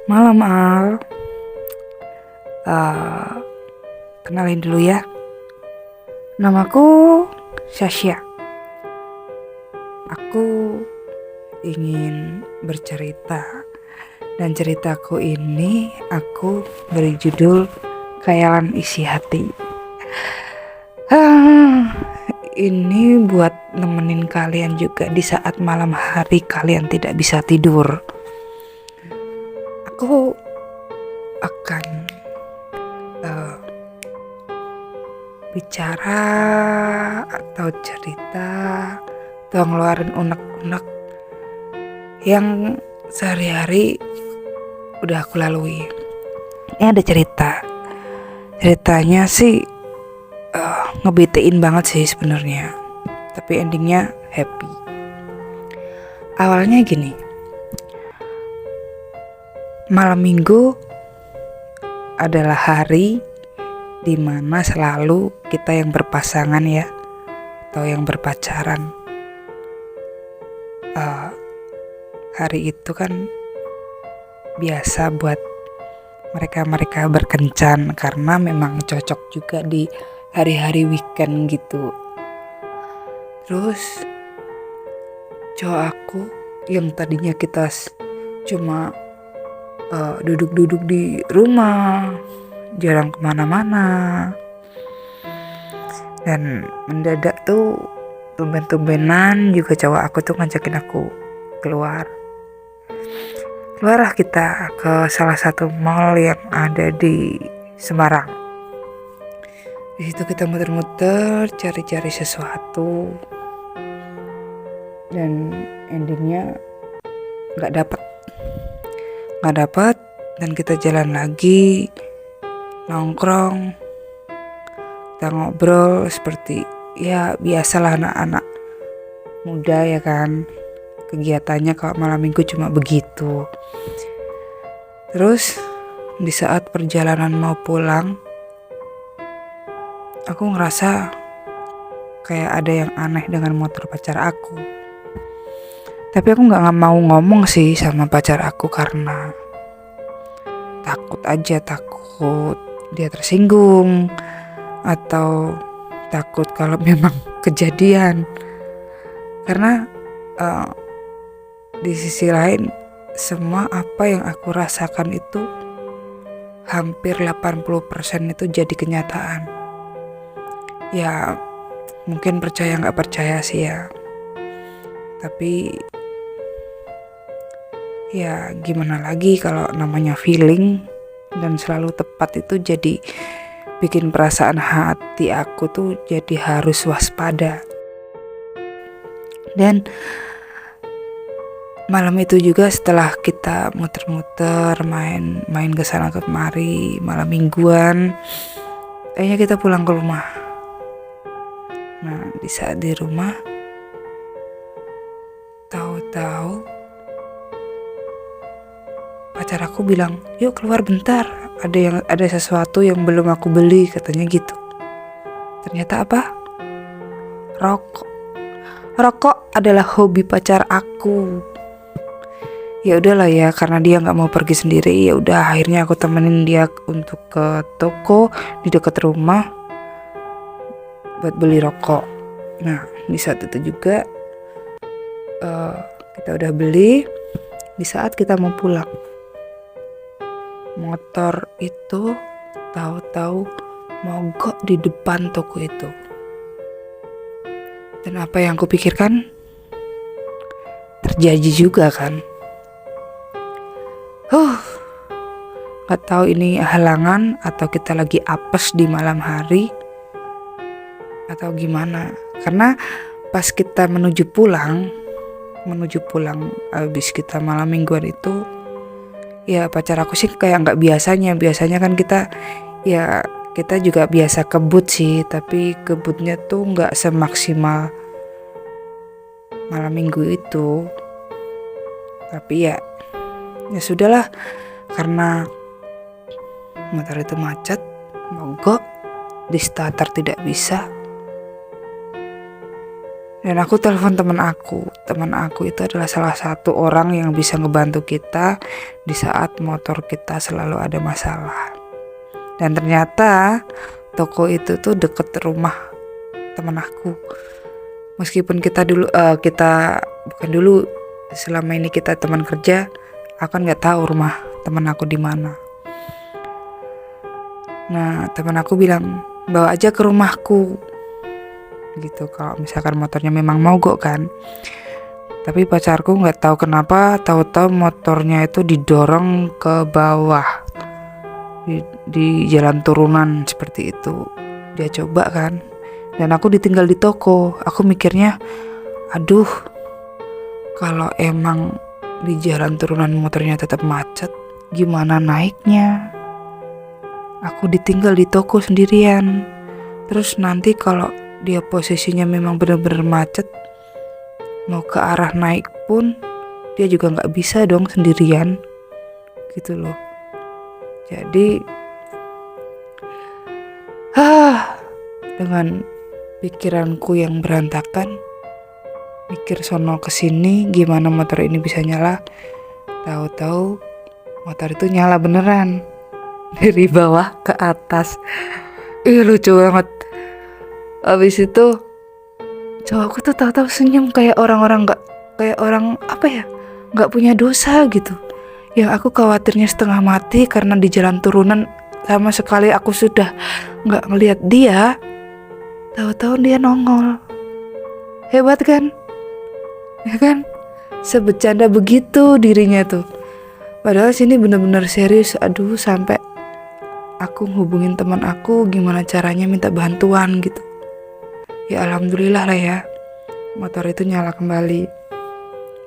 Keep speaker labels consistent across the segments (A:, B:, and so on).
A: Malam Al. Eh, Kenalin dulu ya. Namaku Sasha. Aku ingin bercerita. Dan ceritaku ini aku beri judul Khayalan Isi Hati. Ini buat nemenin kalian juga di saat malam hari kalian tidak bisa tidur. Aku akan bicara atau cerita atau ngeluarin unek-unek yang sehari-hari udah aku lalui. Ini ada ceritanya sih ngebetein banget sih sebenarnya, tapi endingnya happy. Awalnya gini, malam minggu adalah hari dimana selalu kita yang berpasangan ya, atau yang berpacaran, hari itu kan biasa buat mereka berkencan karena memang cocok juga di hari-hari weekend gitu. Terus cowok aku yang tadinya kita cuma duduk-duduk di rumah, jarang kemana-mana, dan mendadak tuh tumben-tumbenan juga cowok aku tuh ngajakin aku keluarlah kita ke salah satu mall yang ada di Semarang. Di situ kita muter-muter cari-cari sesuatu, dan endingnya nggak dapet, dan kita jalan lagi, nongkrong, kita ngobrol seperti ya biasalah anak-anak muda ya kan, kegiatannya kalau malam minggu cuma begitu. Terus di saat perjalanan mau pulang, aku ngerasa kayak ada yang aneh dengan motor pacar aku. Tapi aku gak mau ngomong sih sama pacar aku karena takut dia tersinggung, atau takut kalau memang kejadian. Karena di sisi lain semua apa yang aku rasakan itu hampir 80% itu jadi kenyataan. Ya mungkin percaya gak percaya sih ya, tapi ya gimana lagi kalau namanya feeling dan selalu tepat itu jadi bikin perasaan hati aku tuh jadi harus waspada. Dan malam itu juga setelah kita muter-muter main kesana kemari malam mingguan, kayaknya kita pulang ke rumah. Nah di saat di rumah, tahu-tahu pacar aku bilang, yuk keluar bentar, ada sesuatu yang belum aku beli, katanya gitu. Ternyata apa? Rokok adalah hobi pacar aku. Ya udahlah ya, karena dia nggak mau pergi sendiri, ya udah akhirnya aku temenin dia untuk ke toko di dekat rumah buat beli rokok. Nah di saat itu juga kita udah beli. Di saat kita mau pulang, motor itu tahu-tahu mogok di depan toko itu. Dan apa yang kupikirkan terjadi juga kan. Gak tahu ini halangan atau kita lagi apes di malam hari atau gimana. Karena pas kita menuju pulang habis kita malam mingguan itu, ya pacar aku sih kayak gak biasanya kan kita juga biasa kebut sih, tapi kebutnya tuh gak semaksimal malam minggu itu. Tapi ya sudahlah, karena motor itu macet, mogok, di starter tidak bisa. Dan aku telepon teman aku. Teman aku itu adalah salah satu orang yang bisa ngebantu kita di saat motor kita selalu ada masalah. Dan ternyata toko itu tuh deket rumah teman aku. Meskipun kita dulu bukan dulu, selama ini kita teman kerja, aku kan nggak tahu rumah teman aku di mana. Nah, teman aku bilang, bawa aja ke rumahku gitu, kalau misalkan motornya memang mogok kan. Tapi pacarku nggak tahu kenapa, tahu-tahu motornya itu didorong ke bawah di jalan turunan seperti itu. Dia coba kan, dan aku ditinggal di toko. Aku mikirnya, aduh, kalau emang di jalan turunan motornya tetap macet, gimana naiknya? Aku ditinggal di toko sendirian. Terus nanti kalau dia posisinya memang benar-benar macet, mau ke arah naik pun dia juga nggak bisa dong sendirian gitu loh. Jadi dengan pikiranku yang berantakan, mikir sono kesini gimana motor ini bisa nyala, tahu-tahu motor itu nyala beneran dari bawah ke atas. Lucu banget. Abis itu cowokku tuh tahu-tahu senyum kayak orang-orang nggak punya dosa gitu. Yang aku khawatirnya setengah mati karena di jalan turunan sama sekali aku sudah nggak ngelihat dia. Tahu-tahu dia nongol. Hebat kan? Ya kan? Sebecanda begitu dirinya tuh. Padahal sini bener-bener serius. Aduh, sampai aku hubungin teman aku gimana caranya minta bantuan gitu. Ya alhamdulillah lah ya, motor itu nyala kembali.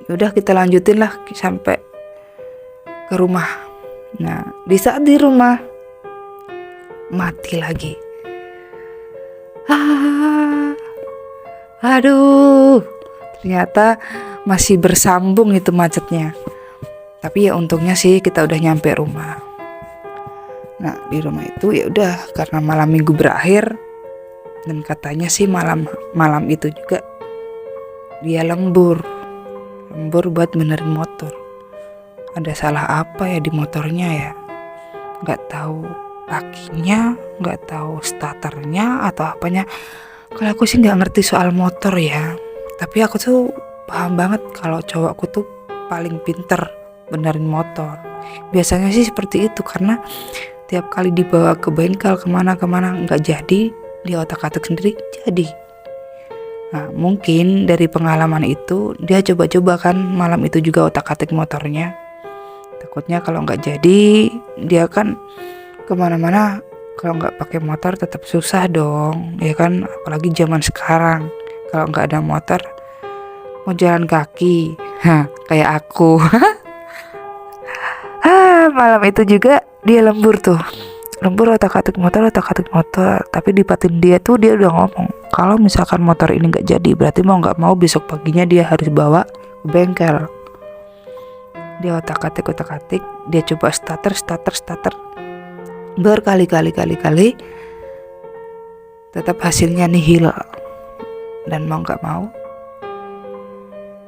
A: Yaudah kita lanjutin lah sampai ke rumah. Nah, di saat di rumah mati lagi. Aduh, ternyata masih bersambung itu macetnya. Tapi ya untungnya sih kita udah nyampe rumah. Nah, di rumah itu ya udah, karena malam minggu berakhir dan katanya sih malam itu juga dia lembur buat benerin motor. Ada salah apa ya di motornya ya? Nggak tahu akinya, nggak tahu starternya atau apanya. Kalau aku sih nggak ngerti soal motor ya, tapi aku tuh paham banget kalau cowokku tuh paling pinter benerin motor. Biasanya sih seperti itu, karena tiap kali dibawa ke bengkel kemana nggak jadi, dia otak-atik sendiri jadi. Nah, mungkin dari pengalaman itu dia coba-coba kan malam itu juga otak-atik motornya. Takutnya kalau nggak jadi, dia kan kemana-mana kalau nggak pakai motor tetap susah dong, ya kan? Apalagi zaman sekarang, kalau nggak ada motor mau jalan kaki, kayak aku. Malam itu juga dia lembur otak-atik motor. Tapi di batin dia udah ngomong, kalau misalkan motor ini nggak jadi, berarti mau nggak mau besok paginya dia harus bawa ke bengkel. Dia otak-atik, dia coba starter berkali-kali, tetap hasilnya nihil. Dan mau nggak mau,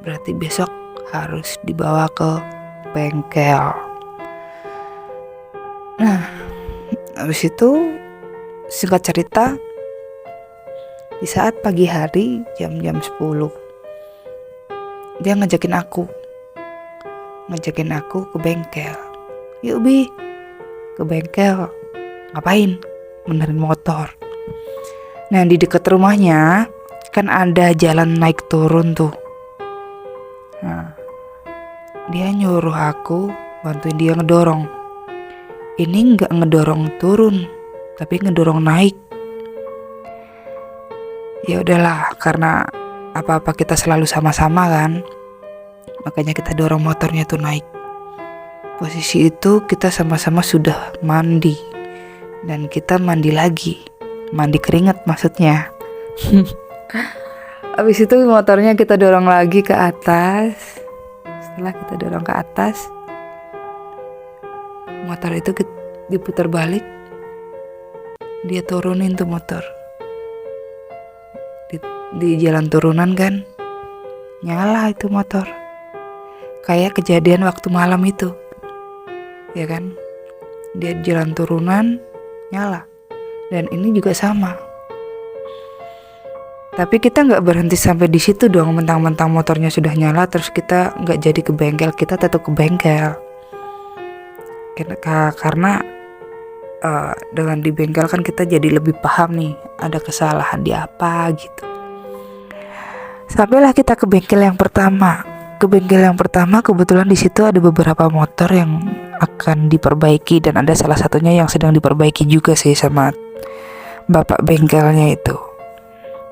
A: berarti besok harus dibawa ke bengkel. Nah, habis itu singkat cerita, di saat pagi hari jam 10, dia ngajakin aku ke bengkel. Yuk Bi, ke bengkel. Ngapain? Benerin motor. Nah, di dekat rumahnya kan ada jalan naik turun tuh. Nah, dia nyuruh aku bantuin dia ngedorong. Ini nggak ngedorong turun, tapi ngedorong naik. Ya udahlah, karena apa-apa kita selalu sama-sama kan, makanya kita dorong motornya tuh naik. Posisi itu kita sama-sama sudah mandi, dan kita mandi lagi, mandi keringat maksudnya. Habis itu motornya kita dorong lagi ke atas. Setelah kita dorong ke atas, motor itu diputar balik, dia turunin tuh motor, di jalan turunan kan, nyala itu motor. Kayak kejadian waktu malam itu, ya kan? Dia jalan turunan, nyala. Dan ini juga sama. Tapi kita nggak berhenti sampai di situ dong, mentang-mentang motornya sudah nyala, terus kita nggak jadi ke bengkel, kita tetap ke bengkel. Karena dengan di bengkel kan kita jadi lebih paham nih, ada kesalahan di apa gitu. Sampailah kita ke bengkel yang pertama. Ke bengkel yang pertama kebetulan di situ ada beberapa motor yang akan diperbaiki dan ada salah satunya yang sedang diperbaiki juga sih sama bapak bengkelnya itu.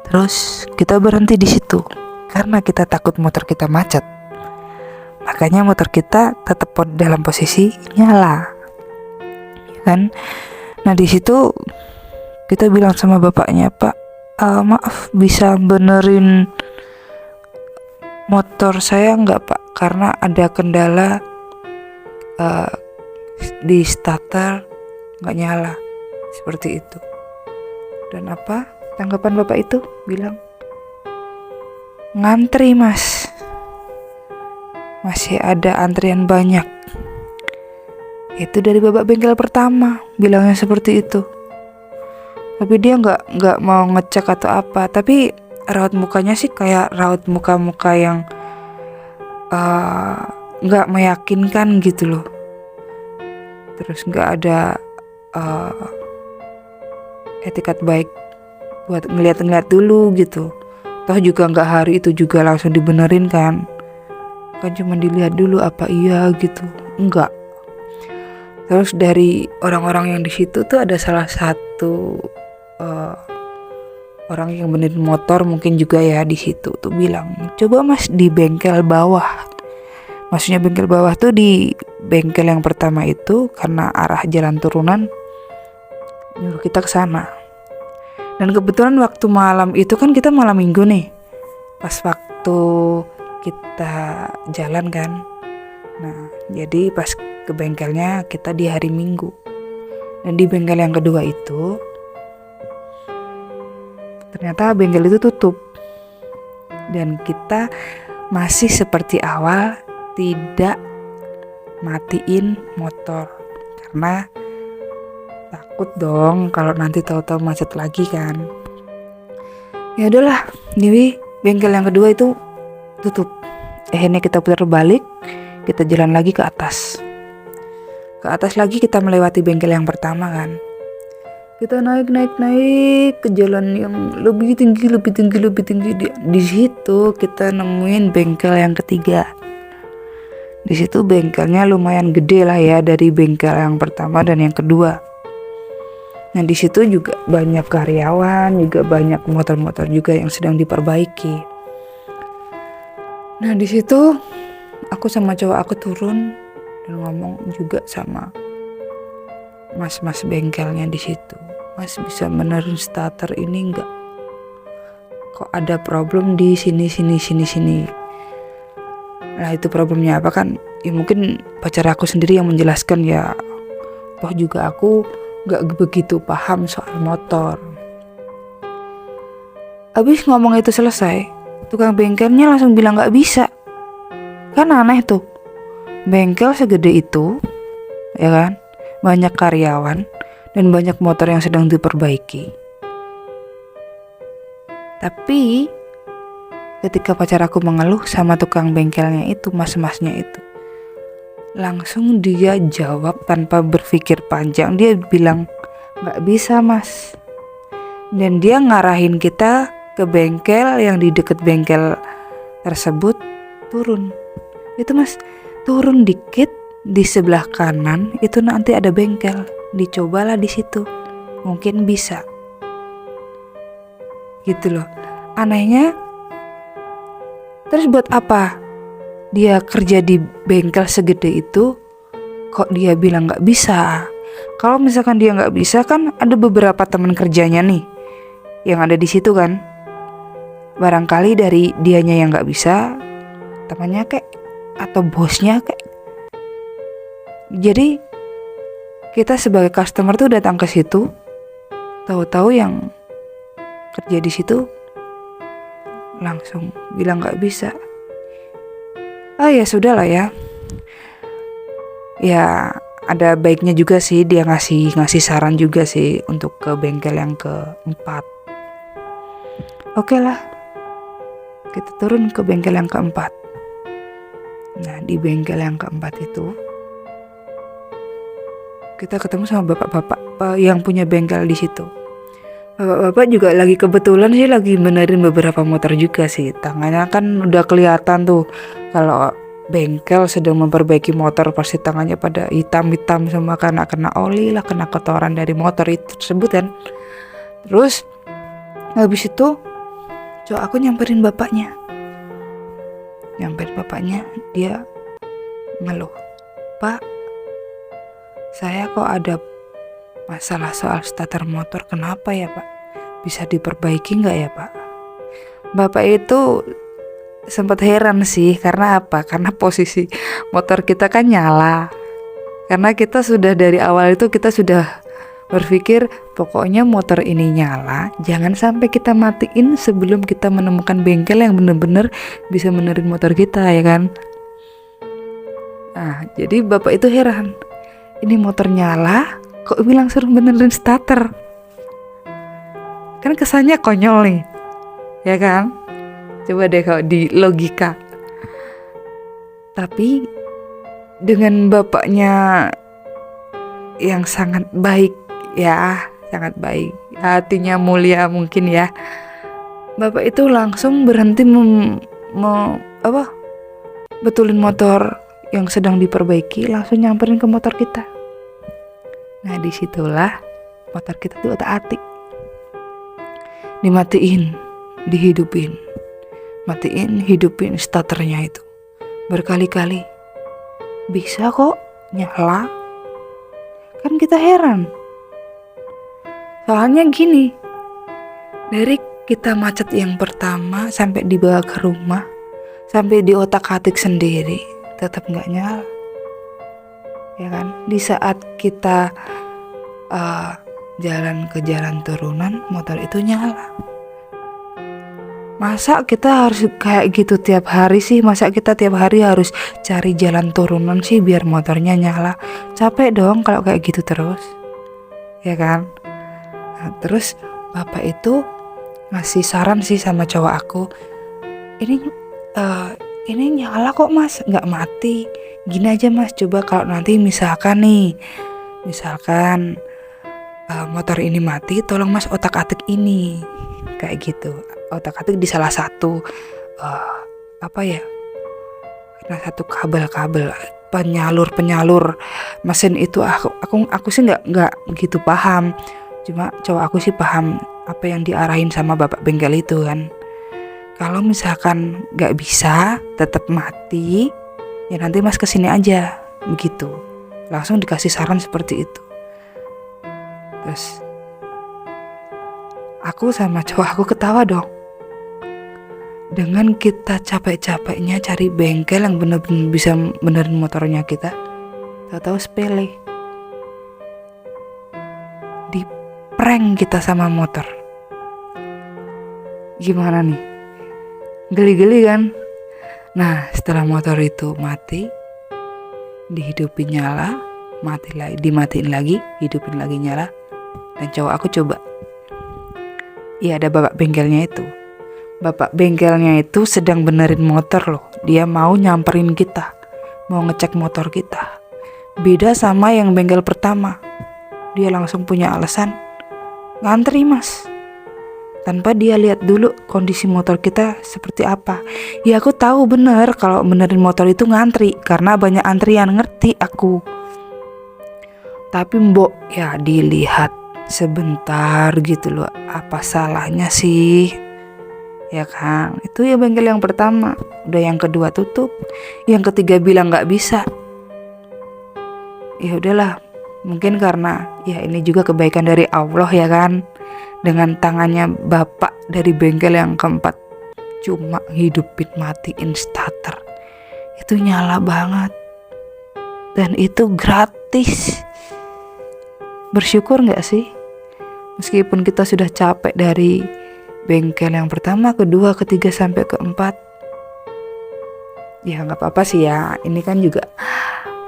A: Terus kita berhenti di situ karena kita takut motor kita macet. Makanya motor kita tetap dalam posisi nyala. Ya kan? Nah, di situ kita bilang sama bapaknya, "Pak, maaf bisa benerin motor saya nggak, Pak? Karena ada kendala di starter nggak nyala." Seperti itu. Dan apa tanggapan bapak itu? Bilang, "Ngantri, Mas. Masih ada antrian banyak." Itu dari bapak bengkel pertama bilangnya seperti itu. Tapi dia nggak mau ngecek atau apa. Tapi raut mukanya sih kayak raut muka-muka yang nggak meyakinkan gitu loh. Terus nggak ada etikat baik buat ngeliat-ngeliat dulu gitu. Toh juga nggak hari itu juga langsung dibenerin kan cuma dilihat dulu apa iya gitu, enggak. Terus dari orang-orang yang di situ tuh ada salah satu orang yang benerin motor mungkin juga ya di situ tuh bilang, "Coba Mas di bengkel bawah." Maksudnya bengkel bawah tuh di bengkel yang pertama itu karena arah jalan turunan nyuruh kita ke sana. Dan kebetulan waktu malam itu kan kita malam minggu nih. Pas waktu kita jalan kan. Nah, jadi pas ke bengkelnya kita di hari Minggu. Dan di bengkel yang kedua itu ternyata bengkel itu tutup. Dan kita masih seperti awal tidak matiin motor karena takut dong kalau nanti tahu-tahu macet lagi kan. Ya udahlah, jadi bengkel yang kedua itu tutup. Akhirnya kita putar balik, kita jalan lagi ke atas. Ke atas lagi kita melewati bengkel yang pertama kan. Kita naik ke jalan yang lebih tinggi. Di situ kita nemuin bengkel yang ketiga. Di situ bengkelnya lumayan gede lah ya dari bengkel yang pertama dan yang kedua. Nah, di situ juga banyak karyawan, juga banyak motor-motor juga yang sedang diperbaiki. Nah, di situ aku sama cowok aku turun dan ngomong juga sama mas-mas bengkelnya di situ. "Mas, bisa benerin starter ini enggak? Kok ada problem di sini. Nah, itu problemnya apa kan? Ya mungkin pacar aku sendiri yang menjelaskan ya. Toh juga aku gak begitu paham soal motor. Abis ngomong itu selesai, tukang bengkelnya langsung bilang gak bisa. Kan aneh tuh. Bengkel segede itu, ya kan? Banyak karyawan dan banyak motor yang sedang diperbaiki. Tapi ketika pacar aku mengeluh sama tukang bengkelnya itu, mas-masnya itu, langsung dia jawab tanpa berpikir panjang. Dia bilang, "Gak bisa, Mas." Dan dia ngarahin kita ke bengkel yang di deket bengkel tersebut. Turun. Itu Mas, turun dikit di sebelah kanan itu nanti ada bengkel. Dicobalah di situ. Mungkin bisa. Gitu loh. Anehnya, terus buat apa dia kerja di bengkel segede itu kok dia bilang gak bisa? Kalau misalkan dia gak bisa kan ada beberapa teman kerjanya nih yang ada di situ kan. Barangkali dari dianya yang gak bisa, temannya kayak atau bosnya kayak. Jadi kita sebagai customer tuh datang ke situ, tahu-tahu yang kerja di situ langsung bilang nggak bisa. Ya sudah lah ya. Ya ada baiknya juga sih dia ngasih saran juga sih untuk ke bengkel yang keempat. Oke lah, kita turun ke bengkel yang keempat. Nah di bengkel yang keempat itu kita ketemu sama bapak-bapak yang punya bengkel di situ. Bapak-bapak juga kebetulan sih lagi benerin beberapa motor juga sih. Tangannya kan udah kelihatan tuh kalau bengkel sedang memperbaiki motor, pasti tangannya pada hitam-hitam semua karena kena oli lah, kena kotoran dari motor itu tersebut kan. Terus habis itu aku nyamperin bapaknya. Dia ngeluh, "Pak, saya kok ada masalah soal starter motor, kenapa ya Pak? Bisa diperbaiki nggak ya Pak?" Bapak itu sempat heran sih, karena apa? Karena posisi motor kita kan nyala. Karena kita sudah dari awal itu kita sudah berpikir pokoknya motor ini nyala, jangan sampai kita matiin sebelum kita menemukan bengkel yang benar-benar bisa benerin motor kita ya kan. Nah jadi bapak itu heran, ini motor nyala kok bilang suruh benerin starter. Kan kesannya konyol nih ya kan. Coba deh kalau di logika. Tapi dengan bapaknya yang sangat baik ya, sangat baik, hatinya mulia mungkin ya, bapak itu langsung berhenti betulin motor yang sedang diperbaiki, langsung nyamperin ke motor kita. Nah disitulah motor kita tuh otak-atik, dimatiin, dihidupin, matiin, hidupin starternya itu berkali-kali, bisa kok nyala. Kan kita heran, soalnya gini, dari kita macet yang pertama sampai dibawa ke rumah, sampai di otak-atik sendiri tetap nggak nyala ya kan. Di saat kita jalan ke jalan turunan, motor itu nyala. Masa kita harus kayak gitu tiap hari sih? Masa kita tiap hari harus cari jalan turunan sih biar motornya nyala? Capek dong kalau kayak gitu terus ya kan. Nah, terus bapak itu ngasih saran sih sama cowok aku, ini nyala kok mas, nggak mati. Gini aja mas, coba kalau nanti misalkan motor ini mati, tolong mas otak-atik ini, kayak gitu. Otak-atik di salah satu satu kabel penyalur mesin itu. Aku sih nggak begitu paham, cuma cowok aku sih paham apa yang diarahin sama bapak bengkel itu kan. Kalau misalkan nggak bisa tetap mati, ya nanti mas kesini aja, begitu. Langsung dikasih saran seperti itu. Terus aku sama cowok aku ketawa dong. Dengan kita capek-capeknya cari bengkel yang benar-benar bisa benerin motornya kita, tahu-tahu sepele, di prank kita sama motor. Gimana nih? Geli-geli kan? Nah setelah motor itu mati, dihidupin nyala, mati lagi, dimatiin lagi, hidupin lagi nyala. Dan cowok aku coba, iya ada bapak bengkelnya itu. Bapak bengkelnya itu sedang benerin motor loh. Dia mau nyamperin kita, mau ngecek motor kita. Beda sama yang bengkel pertama, dia langsung punya alasan ngantri mas, tanpa dia lihat dulu kondisi motor kita seperti apa. Ya aku tahu bener kalau benerin motor itu ngantri, karena banyak antrian, ngerti aku. Tapi mbok ya dilihat sebentar gitu loh, apa salahnya sih? Ya kan, itu ya bengkel yang pertama. Udah yang kedua tutup, yang ketiga bilang nggak bisa. Ya udahlah, mungkin karena ya ini juga kebaikan dari Allah ya kan. Dengan tangannya bapak dari bengkel yang keempat, cuma hidupin matiin starter, itu nyala banget. Dan itu gratis. Bersyukur nggak sih? Meskipun kita sudah capek dari bengkel yang pertama, kedua, ketiga, sampai keempat. Ya nggak apa-apa sih ya, ini kan juga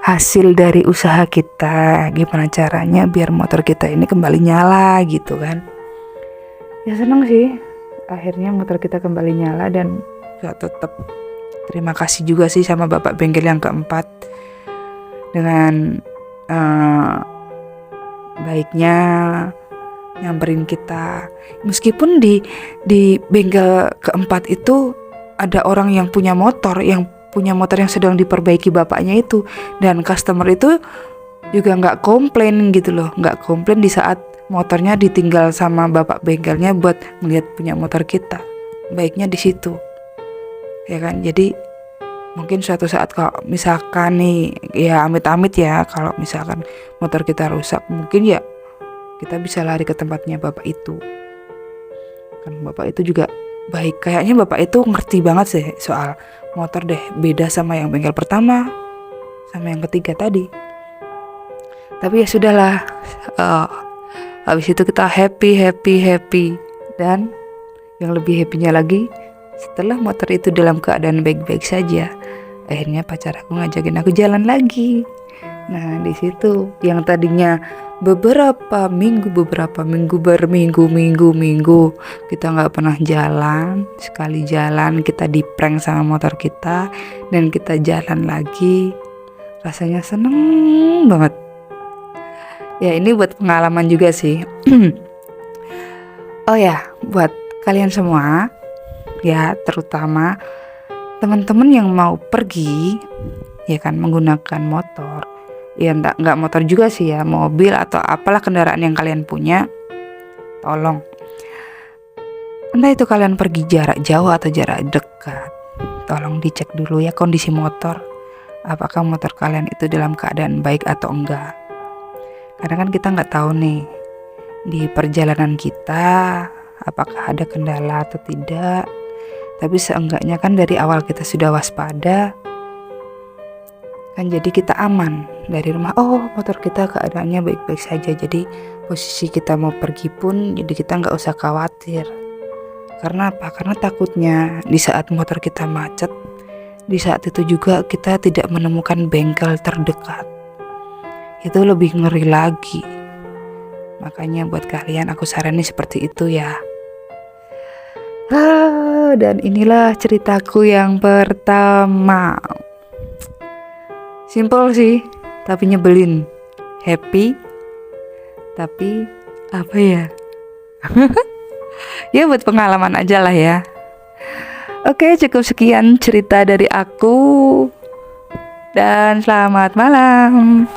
A: hasil dari usaha kita. Gimana caranya biar motor kita ini kembali nyala gitu kan. Ya seneng sih, akhirnya motor kita kembali nyala. Dan ya tetap terima kasih juga sih sama bapak bengkel yang keempat dengan baiknya nyamperin kita. Meskipun di bengkel keempat itu ada orang yang punya motor yang sedang diperbaiki bapaknya itu, dan customer itu juga nggak komplain gitu loh, nggak komplain di saat motornya ditinggal sama bapak bengkelnya buat melihat punya motor kita. Baiknya di situ ya kan. Jadi mungkin suatu saat kalau misalkan nih, ya amit-amit ya, kalau misalkan motor kita rusak, mungkin ya kita bisa lari ke tempatnya bapak itu. Kan bapak itu juga baik, kayaknya bapak itu ngerti banget sih soal motor deh, beda sama yang bengkel pertama sama yang ketiga tadi. Tapi ya sudahlah, habis itu kita happy. Dan yang lebih happynya lagi, setelah motor itu dalam keadaan baik-baik saja, akhirnya pacar aku ngajakin aku jalan lagi. Nah di situ yang tadinya berminggu kita nggak pernah jalan, sekali jalan kita di prank sama motor kita dan kita jalan lagi, rasanya seneng banget. Ya ini buat pengalaman juga sih. Oh ya, buat kalian semua ya, terutama teman-teman yang mau pergi ya kan menggunakan motor, ya nggak motor juga sih ya, mobil atau apalah kendaraan yang kalian punya, tolong entah itu kalian pergi jarak jauh atau jarak dekat, tolong dicek dulu ya kondisi motor, apakah motor kalian itu dalam keadaan baik atau enggak. Karena kan kita nggak tahu nih di perjalanan kita apakah ada kendala atau tidak. Tapi seenggaknya kan dari awal kita sudah waspada, kan jadi kita aman dari rumah. Oh motor kita keadaannya baik-baik saja, jadi posisi kita mau pergi pun jadi kita nggak usah khawatir. Karena apa? Karena takutnya di saat motor kita macet, di saat itu juga kita tidak menemukan bengkel terdekat, itu lebih ngeri lagi. Makanya buat kalian aku saranin seperti itu ya. Dan inilah ceritaku yang pertama. Simple sih, tapi nyebelin. Happy, tapi apa ya? Ya buat pengalaman aja lah ya. Oke, cukup sekian cerita dari aku. Dan selamat malam.